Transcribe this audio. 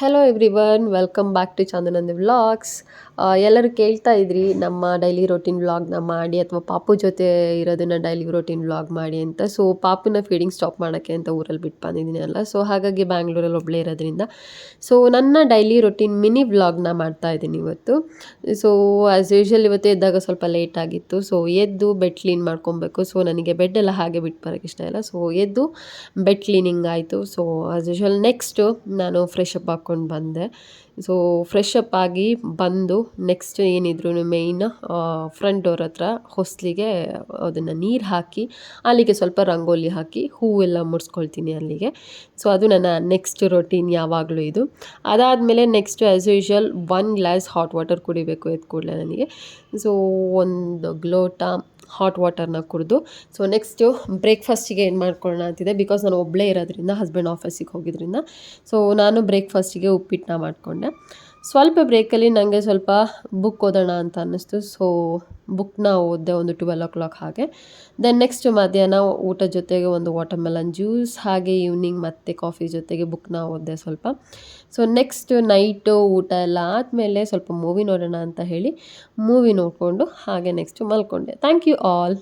Hello everyone, welcome back to Chandanandi vlogs. ಎಲ್ಲರೂ ಕೇಳ್ತಾ ಇದ್ರಿ ನಮ್ಮ ಡೈಲಿ ರೊಟೀನ್ ವ್ಲಾಗ್ನ ಮಾಡಿ ಅಥವಾ ಪಾಪು ಜೊತೆ ಇರೋದನ್ನ ಡೈಲಿ ರೊಟೀನ್ ವ್ಲಾಗ್ ಮಾಡಿ ಅಂತ. ಸೊ ಪಾಪುನ ಫೀಡಿಂಗ್ ಸ್ಟಾಪ್ ಮಾಡೋಕ್ಕೆ ಅಂತ ಊರಲ್ಲಿ ಬಿಟ್ಟು ಬಂದಿದ್ದೀನಿ ಅಲ್ಲ, ಸೊ ಹಾಗಾಗಿ ಬ್ಯಾಂಗ್ಳೂರಲ್ಲಿ ಒಬ್ಬಳೇ ಇರೋದ್ರಿಂದ ಸೊ ನನ್ನ ಡೈಲಿ ರೊಟೀನ್ ಮಿನಿ ವ್ಲಾಗ್ನ ಮಾಡ್ತಾ ಇದ್ದೀನಿ ಇವತ್ತು. ಸೊ ಆ್ಯಸ್ ಯೂಶ್ವಲ್ ಇವತ್ತು ಎದ್ದಾಗ ಸ್ವಲ್ಪ ಲೇಟ್ ಆಗಿತ್ತು. ಸೊ ಎದ್ದು ಬೆಡ್ ಕ್ಲೀನ್ ಮಾಡ್ಕೊಬೇಕು. ಸೊ ನನಗೆ ಬೆಡ್ ಎಲ್ಲ ಹಾಗೆ ಬಿಟ್ಟು ಬರೋಕ್ಕೆ ಇಷ್ಟ ಇಲ್ಲ. ಸೊ ಎದ್ದು ಬೆಡ್ ಕ್ಲೀನಿಂಗ್ ಆಯಿತು. ಸೊ ಆ್ಯಸ್ ಯೂಶ್ವಲ್ ನೆಕ್ಸ್ಟು ನಾನು ಫ್ರೆಶ್ ಅಪ್ ಹಾಕ್ಕೊಂಡು ಬಂದೆ. ಸೊ ಫ್ರೆಶ್ ಅಪ್ ಆಗಿ ಬಂದು ನೆಕ್ಸ್ಟ್ ಏನಿದ್ರು ಮೇಯ್ನ್ ಫ್ರಂಟ್ ಡೋರ್ ಹತ್ರ ಹೊಸ್ಲಿಗೆ ಅದನ್ನು ನೀರು ಹಾಕಿ ಅಲ್ಲಿಗೆ ಸ್ವಲ್ಪ ರಂಗೋಲಿ ಹಾಕಿ ಹೂವೆಲ್ಲ ಮುಡಿಸ್ಕೊಳ್ತೀನಿ ಅಲ್ಲಿಗೆ. ಸೊ ಅದು ನನ್ನ ನೆಕ್ಸ್ಟ್ ರೊಟೀನ್ ಯಾವಾಗಲೂ ಇದು. ಅದಾದಮೇಲೆ next as usual 1 glass hot water ಕುಡಿಬೇಕು ಎದ್ದ ಕೂಡಲೇ ನನಗೆ. ಸೊ ಒಂದು ಲೋಟ ಹಾಟ್ ವಾಟರ್ನ ಕುಡಿದು ಸೊ ನೆಕ್ಸ್ಟು ಬ್ರೇಕ್ಫಾಸ್ಟಿಗೆ ಏನು ಮಾಡ್ಕೊಳ್ಳೋಣ ಅಂತಿದೆ. ಬಿಕಾಸ್ ನಾನು ಒಬ್ಬಳೇ ಇರೋದ್ರಿಂದ, ಹಸ್ಬೆಂಡ್ ಆಫೀಸಿಗೆ ಹೋಗಿದ್ರಿಂದ ಸೊ ನಾನು ಬ್ರೇಕ್ಫಾಸ್ಟಿಗೆ ಉಪ್ಪಿಟ್ಟನ್ನ ಮಾಡಿಕೊಂಡೆ. ಸ್ವಲ್ಪ ಬ್ರೇಕಲ್ಲಿ ನನಗೆ ಸ್ವಲ್ಪ ಬುಕ್ ಓದೋಣ ಅಂತ ಅನ್ನಿಸ್ತು. ಸೊ ಬುಕ್ನ ಓದಿದೆ ಒಂದು 12 o'clock ಹಾಗೆ. ದೆನ್ ನೆಕ್ಸ್ಟ್ ಮಧ್ಯಾಹ್ನ ಊಟದ ಜೊತೆಗೆ ಒಂದು ವಾಟರ್ಮೆಲನ್ ಜ್ಯೂಸ್, ಹಾಗೆ ಈವ್ನಿಂಗ್ ಮತ್ತೆ ಕಾಫಿ ಜೊತೆಗೆ ಬುಕ್ನ ಓದಿದೆ ಸ್ವಲ್ಪ. ಸೊ ನೆಕ್ಸ್ಟ್ ನೈಟು ಊಟ ಎಲ್ಲ ಆದಮೇಲೆ ಸ್ವಲ್ಪ ಮೂವಿ ನೋಡೋಣ ಅಂತ ಹೇಳಿ ಮೂವಿ ನೋಡಿಕೊಂಡು ಹಾಗೆ ನೆಕ್ಸ್ಟು ಮಲ್ಕೊಂಡೆ. Thank you all.